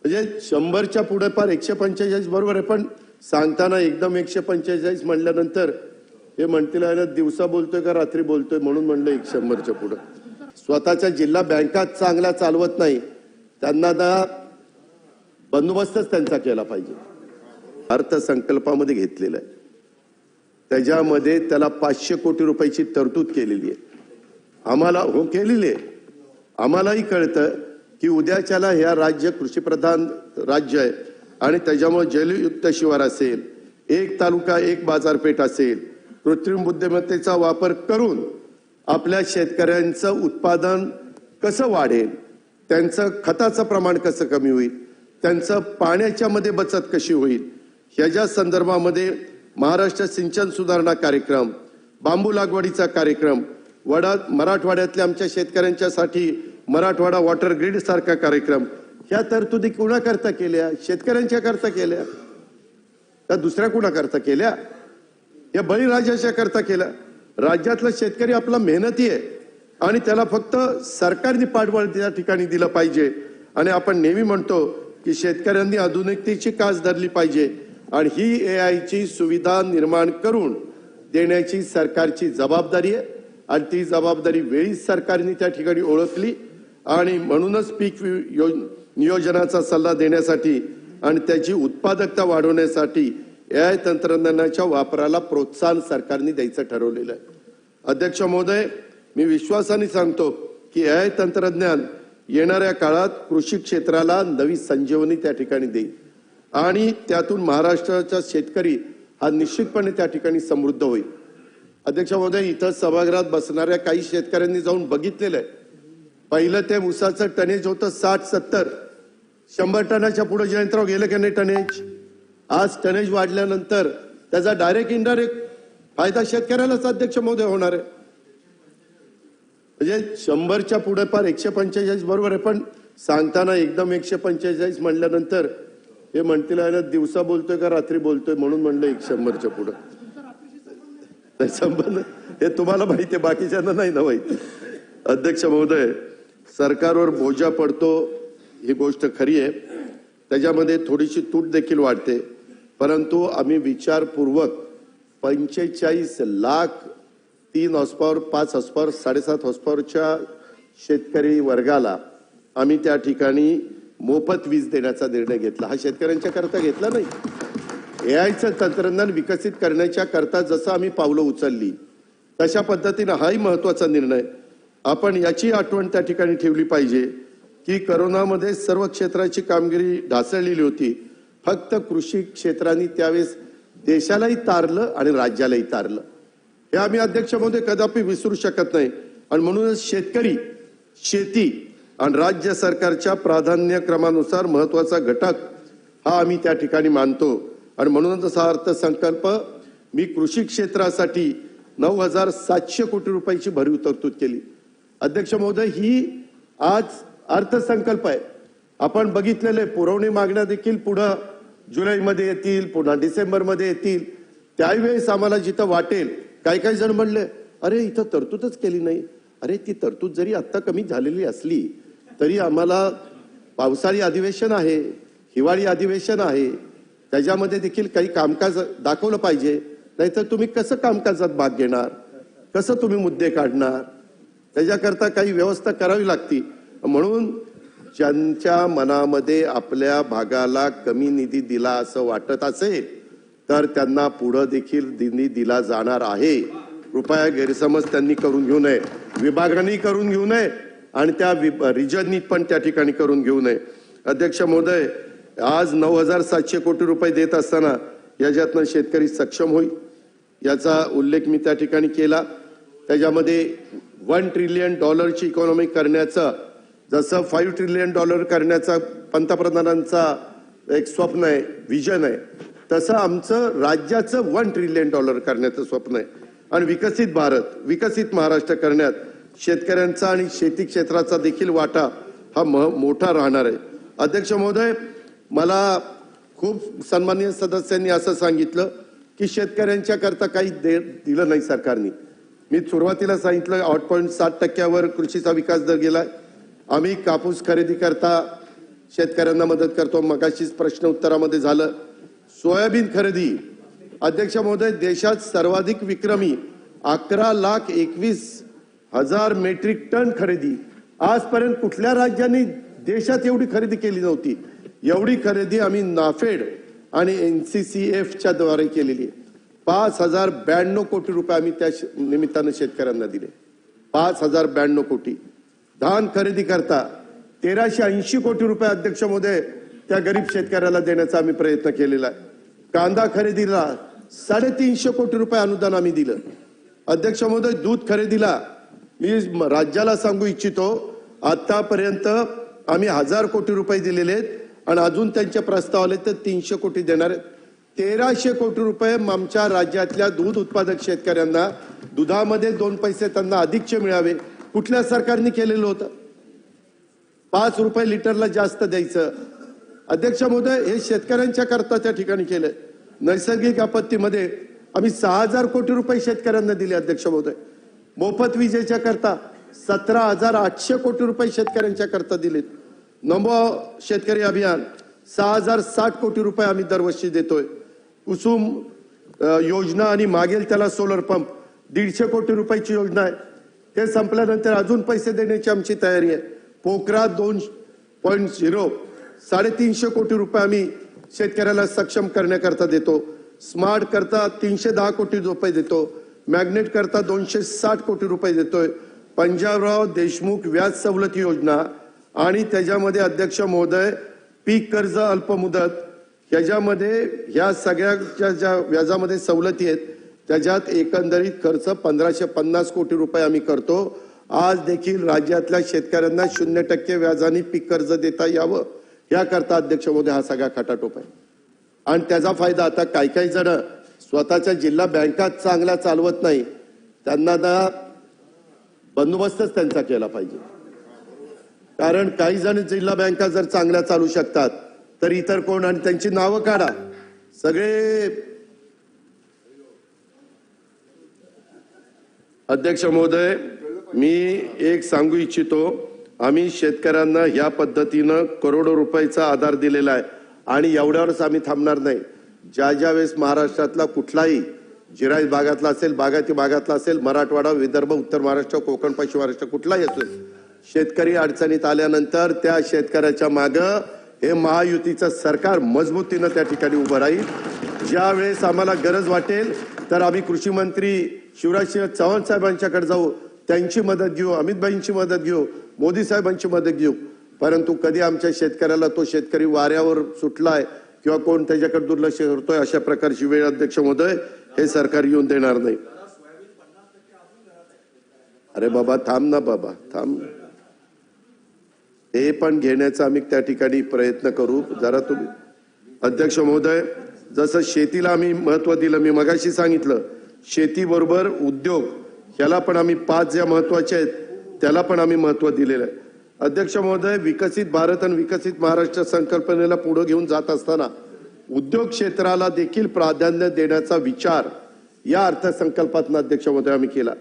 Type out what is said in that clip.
म्हणजे 100च्या पुढे पार 145 बरोबर आहे, पण सांगताना एकदम 145 म्हणल्यानंतर हे म्हणतील आहे दिवसा बोलतोय का रात्री बोलतोय, म्हणून म्हणलं 100च्या पुढे. स्वतःच्या जिल्हा बँका चांगल्या चालवत नाही, त्यांना बंदोबस्तच त्यांचा केला पाहिजे. अर्थसंकल्पामध्ये घेतलेला आहे, त्याच्यामध्ये त्याला 500 कोटी रुपयाची तरतूद केलेली आहे. आम्हाला हो केलेली आहे. आम्हालाही कळतं की उद्याच्याला ह्या राज्य कृषीप्रधान राज्य आहे आणि त्याच्यामुळे जलयुक्त शिवार असेल, एक तालुका एक बाजारपेठ असेल, कृत्रिम बुद्धिमत्तेचा वापर करून आपल्या शेतकऱ्यांचं उत्पादन कसं वाढेल, त्यांचं खताचं प्रमाण कसं कमी होईल, त्यांचं पाण्याच्या मध्ये बचत कशी होईल, ह्याच्या संदर्भामध्ये महाराष्ट्र सिंचन सुधारणा कार्यक्रम, बांबू लागवडीचा कार्यक्रम, मराठवाड्यातल्या आमच्या शेतकऱ्यांच्यासाठी मराठवाडा वॉटर ग्रीड सारखा कार्यक्रम, ह्या तरतुदी कुणाकरता केल्या? शेतकऱ्यांच्या करता केल्या का दुसऱ्या कुणाकरता केल्या? या बळीराजाच्या करता केल्या? राज्यातला शेतकरी आपला मेहनती आहे आणि त्याला फक्त सरकारने पाठबळ त्या ठिकाणी दिलं पाहिजे. आणि आपण नेहमी म्हणतो की शेतकऱ्यांनी आधुनिकतेची कास धरली पाहिजे आणि ही AI ची सुविधा निर्माण करून देण्याची सरकारची जबाबदारी आहे आणि ती जबाबदारी वेळीच सरकारने त्या ठिकाणी ओळखली आणि म्हणूनच पीक नियोजनाचा सल्ला देण्यासाठी आणि त्याची उत्पादकता वाढवण्यासाठी AI तंत्रज्ञानाच्या वापराला प्रोत्साहन सरकारने द्यायचं ठरवलेलं आहे. अध्यक्ष महोदय, मी विश्वासाने सांगतो की AI तंत्रज्ञान येणाऱ्या काळात कृषी क्षेत्राला नवी संजीवनी त्या ठिकाणी देईल आणि त्यातून महाराष्ट्राचा शेतकरी हा निश्चितपणे त्या ठिकाणी समृद्ध होईल. अध्यक्ष महोदय, इथं सभागृहात बसणाऱ्या काही शेतकऱ्यांनी जाऊन बघितलेलं आहे. पहिलं ते ऊसाचं टनेज होतं 60-70, 100 टनाच्या पुढे जयंतराव गेलं की नाही टनेज? आज टनेज वाढल्यानंतर त्याचा डायरेक्ट इनडायरेक्ट फायदा शेतकऱ्यालाच अध्यक्ष महोदय होणार आहे. म्हणजे 100च्या पुढे पार 145 बरोबर आहे, पण सांगताना एकदम 145 म्हणल्यानंतर हे म्हणतील आहे दिवसा बोलतोय का रात्री बोलतोय, म्हणून म्हणलं 100च्या पुढे. हे तुम्हाला माहिती आहे, बाकीच्यांना नाही ना माहिती. अध्यक्ष महोदय, सरकारवर बोजा पडतो ही गोष्ट खरी आहे, त्याच्यामध्ये थोडीशी तूट देखील वाढते, परंतु आम्ही विचारपूर्वक 45 लाख 3 हॉर्सपॉवर 5 हॉर्सपॉवर 7.5 हॉर्सपॉवरच्या शेतकरी वर्गाला आम्ही त्या ठिकाणी मोफत वीज देण्याचा निर्णय घेतला. हा शेतकऱ्यांच्या करता घेतला नाही. AIचं तंत्रज्ञान विकसित करण्याच्या करता जसं आम्ही पावलं उचलली तशा पद्धतीने हाही महत्वाचा निर्णय. आपण याची आठवण त्या ठिकाणी ठेवली पाहिजे की करोनामध्ये सर्व क्षेत्राची कामगिरी ढासळलेली होती, फक्त कृषी क्षेत्राने त्यावेळेस देशालाही तारलं आणि राज्यालाही तारलं. हे आम्ही अध्यक्ष महोदय कदापि विसरू शकत नाही आणि म्हणूनच शेतकरी, शेती आणि राज्य सरकारच्या प्राधान्यक्रमानुसार महत्वाचा घटक हा आम्ही त्या ठिकाणी मानतो आणि म्हणूनच हा अर्थसंकल्प मी कृषी क्षेत्रासाठी 9,700 कोटी रुपयाची भरीव तरतूद केली. अध्यक्ष महोदय, ही आज अर्थसंकल्प आहे. आपण बघितलेले पुरवणी मागण्या देखील पुढे जुलैमध्ये येतील, पुन्हा डिसेंबरमध्ये येतील. त्यावेळेस आम्हाला जिथं वाटेल, काही जण म्हणले अरे इथं तरतूदच केली नाही. अरे ती तरतूद जरी आता कमी झालेली असली तरी आम्हाला पावसाळी अधिवेशन आहे, हिवाळी अधिवेशन आहे, त्याच्यामध्ये देखील काही कामकाज दाखवलं पाहिजे. नाहीतर तुम्ही कसं कामकाजात भाग घेणार, कसं तुम्ही मुद्दे काढणार, त्याच्याकरता काही व्यवस्था करावी लागती. म्हणून ज्यांच्या मनामध्ये आपल्या भागाला कमी निधी दिला असं वाटत असेल तर त्यांना पुढे देखील निधी दिला जाणार आहे. कृपया गैरसमज त्यांनी करून घेऊ नये, विभागांनी करून घेऊ नये आणि त्या रिजननी पण त्या ठिकाणी करून घेऊ नये. अध्यक्ष महोदय, आज 9,700 कोटी रुपये देत असताना याच्यातनं शेतकरी सक्षम होईल याचा उल्लेख मी त्या ठिकाणी केला. त्याच्यामध्ये $1 ट्रिलियन इकॉनॉमी करण्याचं, जसं $5 ट्रिलियन करण्याचा पंतप्रधानांचा एक स्वप्न आहे, विजन आहे, तसं आमचं राज्याचं $1 ट्रिलियन करण्याचं स्वप्न आहे आणि विकसित भारत, विकसित महाराष्ट्र करण्यात शेतकऱ्यांचा आणि शेती क्षेत्राचा देखील वाटा हा मोठा राहणार आहे. अध्यक्ष महोदय, मला खूप सन्माननीय सदस्यांनी असं सांगितलं की शेतकऱ्यांच्या करता काही दिलं नाही सरकारने. मी सुरुवातीला सांगितलं 8.7% कृषीचा विकास दर गेलाय. आम्ही कापूस खरेदी करता शेतकऱ्यांना मदत करतो. मगाशीच प्रश्न उत्तरामध्ये झालं. सोयाबीन खरेदी अध्यक्ष महोदय, देशात सर्वाधिक विक्रमी 11,21,000 मेट्रिक टन खरेदी. आजपर्यंत कुठल्या राज्यांनी देशात एवढी खरेदी केली नव्हती. एवढी खरेदी आम्ही नाफेड आणि NCCF द्वारे केलेली आहे. 5,092 कोटी रुपये आम्ही त्या निमित्तानं शेतकऱ्यांना दिले. 5,092 कोटी. धान खरेदी करता 1,380 कोटी रुपये अध्यक्ष महोदय त्या गरीब शेतकऱ्याला देण्याचा आम्ही प्रयत्न केलेला आहे. कांदा खरेदीला 350 कोटी रुपये अनुदान आम्ही दिलं. अध्यक्ष महोदय, दूध खरेदीला मी राज्याला सांगू इच्छितो, आतापर्यंत आम्ही 1,000 कोटी रुपये दिलेले आहेत आणि अजून त्यांचे प्रस्ताव आले तर 300 कोटी देणार आहेत. 1,300 कोटी रुपये आमच्या राज्यातल्या दूध उत्पादक शेतकऱ्यांना दुधामध्ये 2 पैसे त्यांना अधिकचे मिळावे कुठल्या सरकारने केलेलं होतं. 5 रुपये लिटरला जास्त द्यायचं. अध्यक्ष महोदय, हे शेतकऱ्यांच्या करता त्या ठिकाणी केलंय. नैसर्गिक आपत्तीमध्ये आम्ही 6,000 कोटी रुपये शेतकऱ्यांना दिले. अध्यक्ष महोदय, मोफत विजेच्या करता 17,800 कोटी रुपये शेतकऱ्यांच्या करता दिलेत. नमो शेतकरी अभियान 6,060 कोटी रुपये आम्ही दरवर्षी देतोय. कुसुम योजना आणि मागेल त्याला सोलर पंप 150 कोटी रुपयाची योजना आहे. ते संपल्यानंतर अजून पैसे देण्याची आमची तयारी आहे. पोखरा 2.0 350 कोटी रुपये आम्ही शेतकऱ्याला सक्षम करण्याकरता देतो. स्मार्ट करता 310 कोटी रुपये देतो. मॅग्नेट करता 260 कोटी रुपये देतोय. पंजाबराव देशमुख व्याज सवलत योजना आणि त्याच्यामध्ये अध्यक्ष महोदय पीक कर्ज अल्पमुदत, ह्याच्यामध्ये ह्या सगळ्याच्या ज्या व्याजामध्ये सवलती आहेत त्याच्यात एकंदरीत खर्च 1,550 कोटी रुपये आम्ही करतो. आज देखील राज्यातल्या शेतकऱ्यांना 0% व्याजाने पीक कर्ज देता यावं याकरता अध्यक्ष महोदय हा सगळा खटाटोप आहे. आणि त्याचा फायदा आता काही जण स्वतःच्या जिल्हा बँका चांगल्या चालवत नाही, त्यांना बंदोबस्तच त्यांचा केला पाहिजे. कारण काही जण जिल्हा बँका जर चांगल्या चालू शकतात तर इतर कोण, आणि त्यांची नावं काढा सगळे. अध्यक्ष महोदय, मी एक सांगू इच्छितो, आम्ही शेतकऱ्यांना या पद्धतीनं करोडो रुपयाचा आधार दिलेला आहे आणि एवढ्यावरच आम्ही थांबणार नाही. ज्या वेळेस महाराष्ट्रातला कुठलाही जिरायत भागातला असेल, बागायती भागातला असेल, मराठवाडा, विदर्भ, उत्तर महाराष्ट्र, कोकण, पश्चिम महाराष्ट्र कुठलाही असेल, शेतकरी अडचणीत आल्यानंतर त्या शेतकऱ्याच्या मागं हे महायुतीचं सरकार मजबूतीनं त्या ठिकाणी उभं राहील. ज्या वेळेस आम्हाला गरज वाटेल तर आम्ही कृषी मंत्री शिवराजसिंह चौहान साहेबांच्याकडे जाऊ, त्यांची मदत घेऊ, अमितभाईंची मदत घेऊ, मोदी साहेबांची मदत घेऊ. परंतु कधी आमच्या शेतकऱ्याला तो शेतकरी वाऱ्यावर सुटलाय किंवा कोण त्याच्याकडे दुर्लक्ष करतोय अशा प्रकारची वेळ अध्यक्ष महोदय हे सरकार येऊन देणार नाही. अरे बाबा थांब ना, बाबा थांब. ते पण घेण्याचा आम्ही त्या ठिकाणी प्रयत्न करू. जरा तुम्ही अध्यक्ष महोदय, जसं शेतीला आम्ही महत्व दिलं, मी मगाशी सांगितलं, शेतीबरोबर उद्योग याला पण आम्ही 5 ज्या महत्वाचे आहेत त्याला पण आम्ही महत्व दिलेलं आहे. अध्यक्ष महोदय, विकसित भारत आणि विकसित महाराष्ट्र संकल्पनेला पुढे घेऊन जात असताना उद्योग क्षेत्राला देखील प्राधान्य देण्याचा विचार या अर्थसंकल्पातून अध्यक्ष महोदय आम्ही केला.